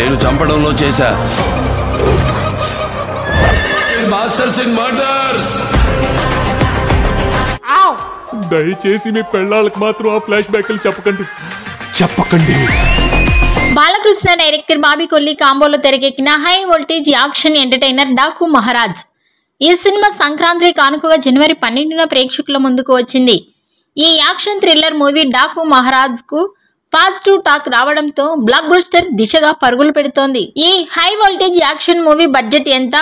నేను చంపడంలో చేశా. Masters in murders. దయచేసి మీ పెళ్ళాలకు మాత్రం ఆ ఫ్లాష్ బ్యాక్లు చెప్పకండి. బాలకృష్ణ డైరెక్టర్ బాబీ కొల్లి కాంబోలో తెరకెక్కిన high voltage action entertainer Daaku Maharaj. ఈ సినిమా సంక్రాంతి కానుకగా జనవరి 12న ప్రేక్షకుల ముందుకు వచ్చింది. ఈ action thriller movie Daaku Maharaj కు పాజిటివ్ టాక్ రావడంతో బ్లాక్ బస్టర్ దిశగా పరుగులు పెడుతోంది. ఈ high voltage action movie budget ఎంత,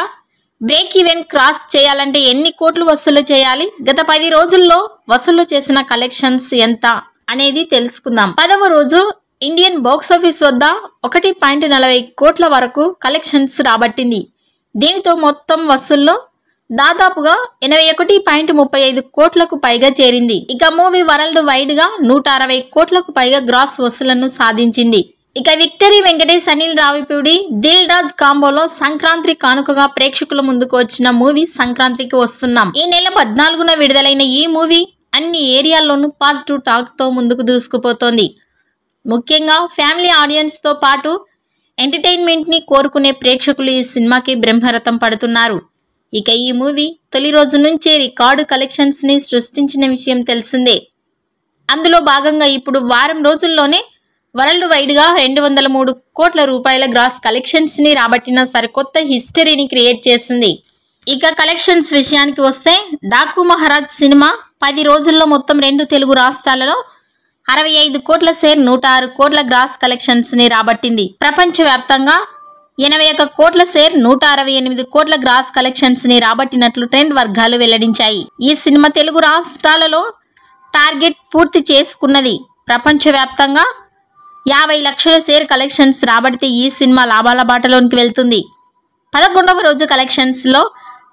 బ్రేక్ ఈవెన్ క్రాస్ చేయాలంటే ఎన్ని కోట్లు వసూలు చేయాలి, గత 10 రోజుల్లో వసూలు చేసిన కలెక్షన్స్ ఎంత అనేది తెలుసుకుందాం. 10వ రోజు ఇండియన్ బాక్సాఫీస్ వద్ద 1.40 కోట్ల వరకు కలెక్షన్స్ రాబట్టింది. దీనితో మొత్తం వసూల్లో దాదాపుగా 81.35 కోట్లకు పైగా చేరింది. ఇక మూవీ వరల్డ్ వైడ్ గా 160 కోట్లకు పైగా గ్రాస్ వసూలను సాధించింది. ఇక విక్టరీ వెంకటేష్, అనిల్ రావిపూడి, దిల్ రాజ్ కాంబోలో సంక్రాంతి కానుకగా ప్రేక్షకుల ముందుకు వచ్చిన మూవీ సంక్రాంతికి వస్తున్నాం. ఈ నెల 14న విడుదలైన ఈ మూవీ అన్ని ఏరియాల్లోనూ పాజిటివ్ టాక్ తో ముందుకు దూసుకుపోతోంది. ముఖ్యంగా ఫ్యామిలీ ఆడియన్స్ తో పాటు ఎంటర్టైన్మెంట్ ని కోరుకునే ప్రేక్షకులు ఈ సినిమాకి బ్రహ్మరథం పడుతున్నారు. ఇక ఈ మూవీ తొలి రోజు నుంచే రికార్డు కలెక్షన్స్ ని సృష్టించిన విషయం తెలిసిందే. అందులో భాగంగా ఇప్పుడు వారం రోజుల్లోనే వరల్డ్ వైడ్ గా 203 కోట్ల రూపాయల గ్రాస్ కలెక్షన్స్ ని రాబట్టిన సరికొత్త హిస్టరీని క్రియేట్ చేసింది. ఇక కలెక్షన్స్ విషయానికి వస్తే డాకు మహారాజ్ సినిమా 10 రోజుల్లో మొత్తం 2 తెలుగు రాష్ట్రాలలో 65 కోట్ల షేర్, 106 కోట్ల గ్రాస్ కలెక్షన్స్ ని రాబట్టింది. ప్రపంచవ్యాప్తంగా 81 కోట్ల షేర్, 168 కోట్ల గ్రాస్ కలెక్షన్స్ ని రాబట్టినట్లు ట్రెండ్ వర్గాలు వెల్లడించాయి. ఈ సినిమా తెలుగు రాష్ట్రాలలో టార్గెట్ పూర్తి చేసుకున్నది. ప్రపంచవ్యాప్తంగా 50 లక్షల షేర్ కలెక్షన్స్ రాబడితే ఈ సినిమా లాభాల బాటలోనికి వెళ్తుంది. 11వ రోజు కలెక్షన్స్ లో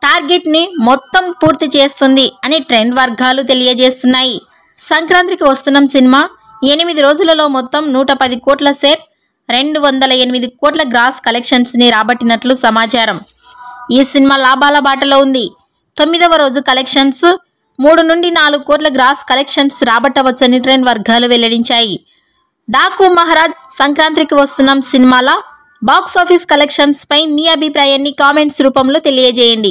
టార్గెట్ ని మొత్తం పూర్తి చేస్తుంది అని ట్రెండ్ వర్గాలు తెలియజేస్తున్నాయి. సంక్రాంతికి వస్తున్న సినిమా 8 రోజులలో మొత్తం 110 కోట్ల షేర్, 208 కోట్ల గ్రాస్ కలెక్షన్స్ ని రాబట్టినట్లు సమాచారం. ఈ సినిమా లాభాల బాటలో ఉంది. 9వ రోజు కలెక్షన్స్ 3 నుండి 4 కోట్ల గ్రాస్ కలెక్షన్స్ రాబట్టవచ్చని ట్రెండ్ వర్గాలు వెల్లడించాయి. డాకు మహారాజ్ సంక్రాంతికి వస్తున్న సినిమాల బాక్స్ ఆఫీస్ కలెక్షన్స్ పై మీ అభిప్రాయాన్ని కామెంట్స్ రూపంలో తెలియజేయండి.